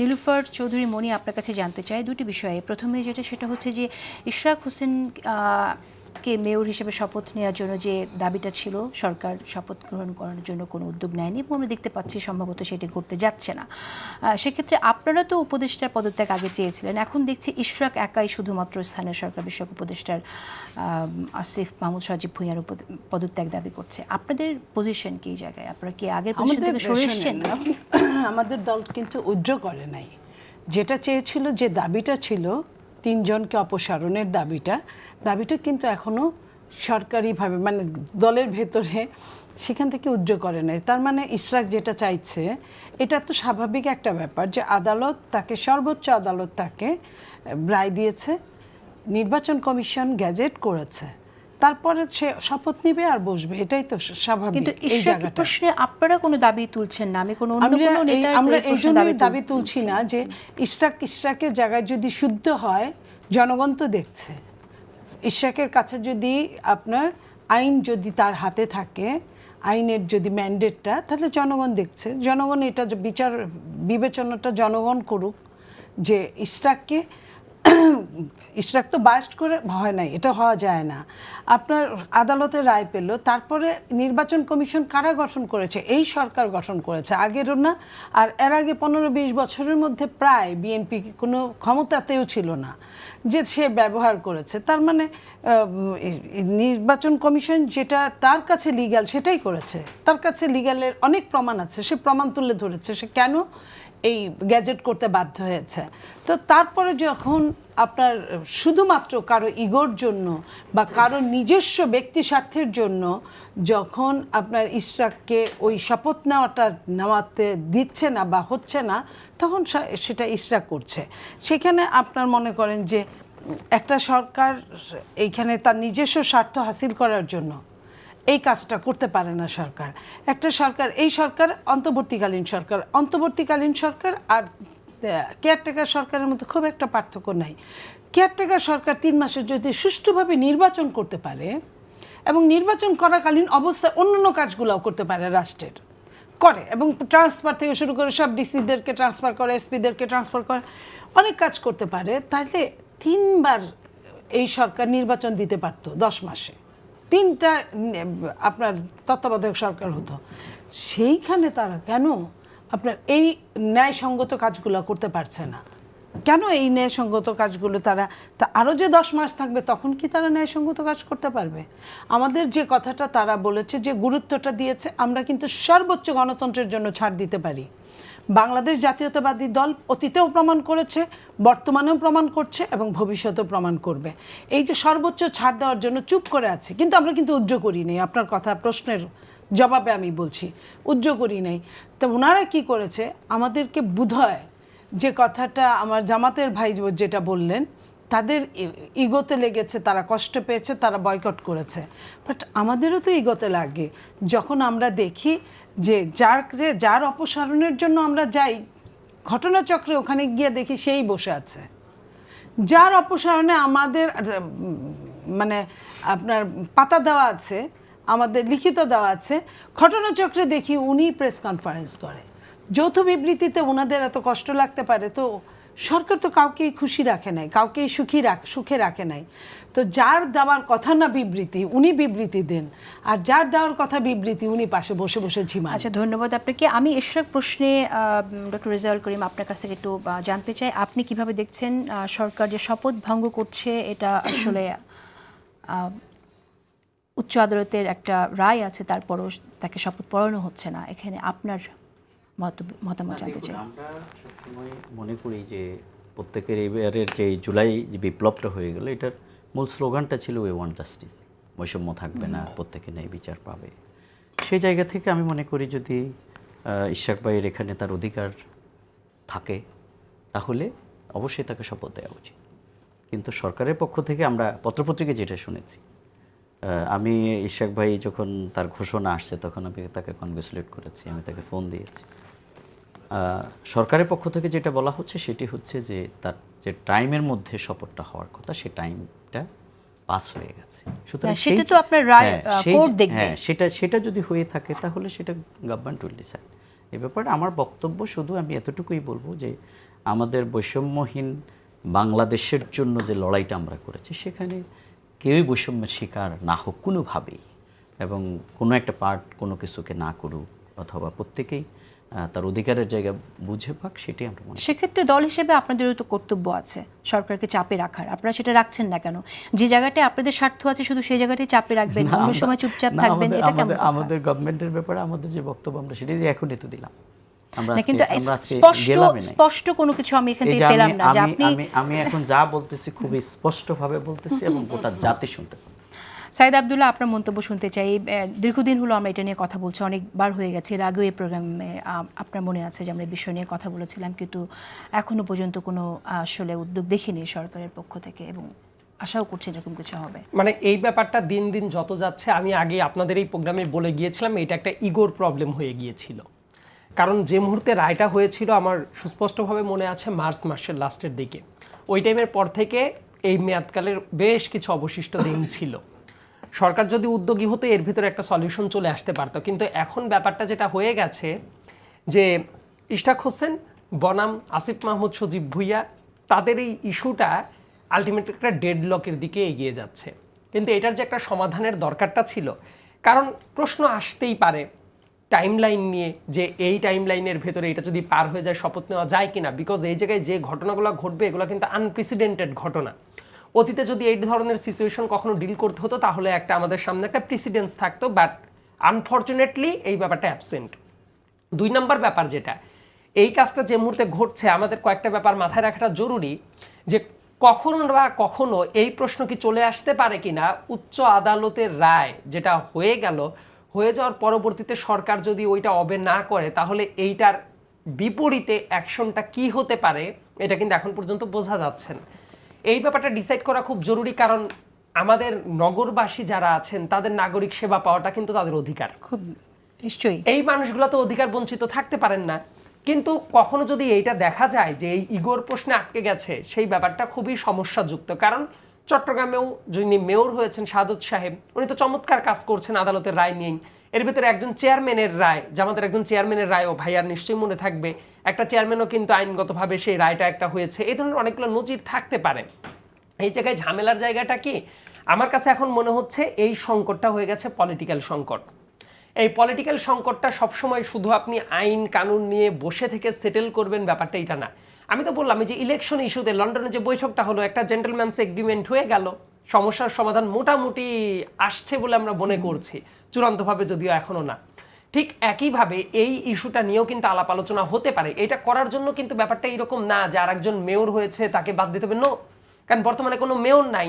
নীলুফার চৌধুরী মনি আপনার কাছে জানতে চাই দুটি বিষয়ে। প্রথমে সেটা হচ্ছে যে ইশরাক হোসেন কে মেয়র হিসেবে শপথ নেওয়ার জন্য যে দাবিটা ছিল, সরকার শপথ গ্রহণ করার জন্য কোনো উদ্যোগ নেয়নি এবং আমরা দেখতে পাচ্ছি সম্ভবত সেটি করতে যাচ্ছে না। সেক্ষেত্রে আপনারা তো উপদেষ্টার পদত্যাগ আগে চেয়েছিলেন, এখন দেখছি ইশরাক একাই শুধুমাত্র স্থানীয় সরকার বিষয়ক উপদেষ্টার আসিফ মাহমুদ সজীব ভূঁইয়ার পদত্যাগ দাবি করছে। আপনাদের পজিশন কি এই জায়গায়? আপনারা কি আগের পজিশন থেকে সরে এসেছেন? আমাদের দল কিন্তু উইথড্র করে নাই। যেটা চেয়েছিল, যে দাবিটা ছিল তিনজনকে অপসারণের দাবিটা কিন্তু এখনো সরকারিভাবে মানে দলের ভেতরে সেখান থেকে উইথড্র করে নাই। তার মানে ইশরাক যেটা চাইছে, এটা তো স্বাভাবিক একটা ব্যাপার যে আদালত তাকে, সর্বোচ্চ আদালত তাকে রায় দিয়েছে, নির্বাচন কমিশন গ্যাজেট করেছে, তারপরে সে শপথ নিবে আর বসবে, এটাই তো স্বাভাবিক। কিন্তু ইশরাক প্রশ্নে আপনারা কোনো দাবি তুলছেন না, আমি কোনো অন্য কোনো নেতার আমরা এই জন্যই দাবি তুলছি না যে ইশরাকের জায়গায় যদি শুদ্ধ হয়, জনগণ তো দেখছে। ইশরাকের কাছে যদি আপনার আইন যদি তার হাতে থাকে, আইনের যদি ম্যান্ডেটটা, তাহলে জনগণ দেখছে। জনগণ এটা বিচার বিবেচনাটা জনগণ করুক যে ইশরাক তো বায়াস্ট করে হয় নাই, এটা হওয়া যায় না। আপনার আদালতে রায় পেল, তারপরে নির্বাচন কমিশন কারা গঠন করেছে? এই সরকার গঠন করেছে, আগেরও না। আর এর আগে 15-20 বছরের মধ্যে প্রায় বিএনপি কোনো ক্ষমতাতেও ছিল না যে সে ব্যবহার করেছে। তার মানে নির্বাচন কমিশন যেটা তার কাছে লিগ্যাল সেটাই করেছে। তার কাছে লিগ্যালের অনেক প্রমাণ আছে, সে প্রমাণ তুলে ধরেছে সে কেন এই গ্যাজেট করতে বাধ্য হয়েছে। তো তারপরে যখন আপনার শুধুমাত্র কারো ইগোর জন্য বা কারো নিজস্ব ব্যক্তি স্বার্থের জন্য যখন আপনার ইশরাককে ওই শপথ নেওয়াতে দিচ্ছে না বা হচ্ছে না, তখন সেটা ইশরাক করছে। সেখানে আপনার মনে করেন যে একটা সরকার এইখানে তার নিজস্ব স্বার্থ হাসিল করার জন্য এই কাজটা করতে পারে না সরকার। একটা সরকার, এই সরকার অন্তর্বর্তীকালীন সরকার আর কেয়ারটেকার সরকারের মধ্যে খুব একটা পার্থক্য নাই। কেয়ারটেকার সরকার 3 মাসে যদি সুষ্ঠুভাবে নির্বাচন করতে পারে এবং নির্বাচন করাকালীন অবস্থায় অন্যান্য কাজগুলোও করতে পারে, রাষ্ট্রের করে, এবং ট্রান্সফার থেকে শুরু করে সব ডিসিদেরকে ট্রান্সফার করে, এসপিদেরকে ট্রান্সফার করে, অনেক কাজ করতে পারে, তাহলে 3 বার এই সরকার নির্বাচন দিতে পারত 10 মাসে। 3টা আপনার তত্ত্বাবধায়ক সরকার হতো। সেইখানে তারা কেন আপনার এই ন্যায়সঙ্গত কাজগুলো করতে পারছে না? কেন এই ন্যায়সঙ্গত কাজগুলো তারা আরও যে 10 মাস থাকবে, তখন কি তারা ন্যায়সঙ্গত কাজ করতে পারবে? আমাদের যে কথাটা তারা বলেছে, যে গুরুত্বটা দিয়েছে, আমরা কিন্তু সর্বোচ্চ গণতন্ত্রের জন্য ছাড় দিতে পারি। বাংলাদেশ জাতীয়তাবাদী দল অতীতেও প্রমাণ করেছে, বর্তমানেও প্রমাণ করছে এবং ভবিষ্যতেও প্রমাণ করবে। এই যে সর্বোচ্চ ছাড় দেওয়ার জন্য চুপ করে আছে, কিন্তু আমরা কিন্তু উদ্যোগ করি নেই। আপনার কথা, প্রশ্নের জবাবে আমি বলছি, উদ্যোগ করি নেই। তো ওনারা কি করেছে, আমাদেরকে বোধহয় যে কথাটা আমার জামাতের ভাই যেটা বললেন, তাদের ইগোতে লেগেছে, তারা কষ্ট পেয়েছে, তারা বয়কট করেছে। বাট আমাদেরও তো ইগোতে লাগে যখন আমরা দেখি যে যার অপসারণের জন্য আমরা যাই, ঘটনাচক্রে ওখানে গিয়ে দেখি সেই বসে আছে। যার অপসারণে আমাদের মানে আপনার পাতা দেওয়া আছে, আমাদের লিখিত দেওয়া আছে, ঘটনাচক্রে দেখি উনি প্রেস কনফারেন্স করে। যৌথ বিবৃতিতে ওনাদের এত কষ্ট লাগতে পারে, তো সরকার তো কাউকেই খুশি রাখে নাই, কাউকেই সুখে রাখে নাই। তো যার দেওয়ার কথা না বিবৃতি, উনি বিবৃতি দেন, আর যার দেওয়ার কথা বিবৃতি, উনি পাশে বসে বসে ঝিমান। আচ্ছা, ধন্যবাদ আপনাকে। আমি ইশরাক প্রশ্নে ডক্টর রেজাউল করিম আপনার কাছ থেকে একটু জানতে চাই, আপনি কিভাবে দেখছেন সরকার যে শপথ ভঙ্গ করছে, এটা আসলে উচ্চ আদালতের একটা রায় আছে, তারপরও তাকে শপথ পড়ানো হচ্ছে না, এখানে আপনার মতামত জানতে চাই। আমরা সবসময় মনে করি যে প্রত্যেকের এবারের যে জুলাই যে বিপ্লবটা হয়ে গেল, এটার মূল স্লোগানটা ছিল উই ওয়ান্ট জাস্টিস, বৈষম্য থাকবে না, প্রত্যেকে ন্যায় বিচার পাবে। সেই জায়গা থেকে আমি মনে করি যদি ইশরাক ভাইয়ের এখানে তার অধিকার থাকে, তাহলে অবশ্যই তাকে শপথ দেওয়া উচিত। কিন্তু সরকারের পক্ষ থেকে আমরা পত্রপত্রিকায় যেটা শুনেছি, আমি ইশরাক ভাই যখন তার ঘোষণা আসছে, তখন আমি তাকে কনগ্রেচুলেট করেছি, আমি তাকে ফোন দিয়েছি। সরকারের পক্ষ থেকে যেটা বলা হচ্ছে সেটি হচ্ছে যে তার যে টাইমের মধ্যে শপথটা হওয়ার কথা, সে টাইমটা পাস হয়ে গেছে। সুতরাং সেটা তো আপনার রায় কোর্ট দেখবে। হ্যাঁ, সেটা যদি হয়ে থাকে, তাহলে সেটা গভর্নমেন্ট উইল ডিসাইড। এই ব্যাপারে আমার বক্তব্য শুধু আমি এতটুকুই বলবো যে আমাদের বৈষম্যহীন বাংলাদেশের জন্য যে লড়াইটা আমরা করেছি সেখানে কেউই বৈষম্যের শিকার না হোক কোনোভাবেই, এবং কোনো একটা পার্ট কোনো কিছুকে না করুক, অথবা প্রত্যেকেই তার অধিকারের জায়গা বুঝে পাক, সেটাই আমরা মনে করি। সেক্ষেত্রে দল হিসেবে আপনাদেরও তো কর্তব্য আছে সরকারকে চাপে রাখার, আপনারা সেটা রাখছেন না কেন? যে জায়গাটায় আপনাদের স্বার্থ আছে শুধু সেই জায়গাটাই চাপে রাখবেন, অন্য সময় চুপচাপ না, থাকবেন, এটা কেমন কথা? আমাদের গভর্নমেন্টের ব্যাপারে আমাদের যে বক্তব্য আমরা সেটাই এখনই তো দিলাম। আমরা না, কিন্তু আজকে স্পষ্ট গেলামই নাই। স্পষ্ট কোনো কিছু আমি এখান থেকে পেলাম না যে আপনি আমি এখন যা বলতেছি খুবই স্পষ্টভাবে বলতেছি এবং গোটা জাতি শুনতে পাবে। সাইদ আব্দুল্লাহ, আপনার মন্তব্য শুনতে চাই। দীর্ঘদিন হলো আমরা এটা নিয়ে কথা বলছি, অনেকবার হয়ে গেছে। এর আগেও এই প্রোগ্রামে আপনার মনে আছে যে আমরা এই বিষয় নিয়ে কথা বলেছিলাম, কিন্তু এখনো পর্যন্ত কোনো আসলে উদ্যোগ দেখিনি সরকারের পক্ষ থেকে, এবং আশাও করছি এরকম কিছু হবে। মানে এই ব্যাপারটা দিন দিন যত যাচ্ছে, আমি আগে আপনাদের এই প্রোগ্রামে বলে গিয়েছিলাম এটা একটা ইগোর প্রবলেম হয়ে গিয়েছিল। কারণ যে মুহূর্তে রায়টা হয়েছিল আমার সুস্পষ্টভাবে মনে আছে মার্চ মাসের লাস্টের দিকে, ওই টাইমের পর থেকে এই মেয়াদকালের বেশ কিছু অবশিষ্ট দিন ছিল। সরকার যদি উদ্যোগী হতো এর ভিতরে একটা সলিউশন চলে আসতে পারতো, কিন্তু এখন ব্যাপারটা যেটা হয়ে গেছে যে ইশরাক হোসেন বনাম আসিফ মাহমুদ সজীব ভুইয়া, তাদের এই ইস্যুটা আলটিমেটলি একটা ডেডলকের দিকে এগিয়ে যাচ্ছে। কিন্তু এটার যে একটা সমাধানের দরকারটা ছিল, কারণ প্রশ্ন আসতেই পারে টাইমলাইন নিয়ে, যে এই টাইমলাইনের ভেতরে এটা যদি পার হয়ে যায় শপথ নেওয়া যায় কিনা, বিকজ এই জায়গায় যে ঘটনাগুলো ঘটবে এগুলো কিন্তু আনপ্রেসিডেন্টেড ঘটনা। অতীতে যদি এই ধরনের সিচুয়েশন কখনো ডিল করতে হতো তাহলে একটা আমাদের সামনে একটা প্রেসিডেন্স থাকতো, বাট আনফর্চুনেটলি এই ব্যাপারটা অ্যাবসেন্ট। 2 নম্বর ব্যাপার যেটা, এই কাজটা যে মুহূর্তে ঘটছে আমাদের কয়েকটা ব্যাপার মাথায় রাখাটা জরুরি, যে কখনো বা কখনো এই প্রশ্ন কি চলে আসতে পারে কিনা উচ্চ আদালতের রায় যেটা হয়ে যাওয়ার পরবর্তীতে সরকার যদি ওইটা অবে না করে তাহলে এইটার বিপরীতে অ্যাকশনটা কি হতে পারে, এটা কিন্তু এখন পর্যন্ত বোঝা যাচ্ছে না। এই ব্যাপারটা ডিসাইড করা খুব জরুরি, কারণ আমাদের নগরবাসী যারা আছেন তাদের নাগরিক সেবা পাওয়াটা কিন্তু তাদের অধিকার। খুব নিশ্চয়ই এই মানুষগুলো তো অধিকার বঞ্চিত থাকতে পারেন না। কিন্তু কখনো যদি এইটা দেখা যায় যে এই ইগোর প্রশ্নে আটকে গেছে, সেই ব্যাপারটা খুবই সমস্যাযুক্ত। কারণ চট্টগ্রামেও যিনি মেয়র হয়েছেন শাহাদত সাহেব, উনি তো চমৎকার কাজ করছেন আদালতের রায় নিয়েই। এর ভিতরে একজন চেয়ারম্যানের রায়, জামাতের একজন চেয়ারম্যানের রায়ও ভাইয়ার নিশ্চয়ই মনে থাকবে, একটা চেয়ারম্যানও কিন্তু আইনগতভাবে সেই রায়টা একটা হয়েছে। এই ধরনের অনেকগুলো নজির থাকতে পারে। এই জায়গায় ঝামেলার জায়গাটা কি আমার কাছে এখন মনে হচ্ছে, এই সংকটটা হয়ে গেছে পলিটিক্যাল সংকট। এই পলিটিক্যাল সংকটটা সবসময় শুধু আপনি আইন কানুন নিয়ে বসে থেকে সেটেল করবেন ব্যাপারটা এটা না। আমি তো বললাম যে ইলেকশন ইস্যুতে লন্ডনে যে বৈঠকটা হলো, একটা জেন্টলম্যানস এগ্রিমেন্ট হয়ে গেল, সমস্যার সমাধান মোটামুটি আসছে বলে আমরা মনে করছি, চূড়ান্তভাবে যদিও এখনো না। ঠিক একইভাবে এই ইস্যুটা নিয়েও কিন্তু আলাপ আলোচনা হতে পারে। এটা করার জন্য কিন্তু ব্যাপারটা এরকম না যে আরেকজন মেয়র হয়েছে তাকে বাদ দিতে হবে, নো। কারণ বর্তমানে কোনো মেয়র নাই,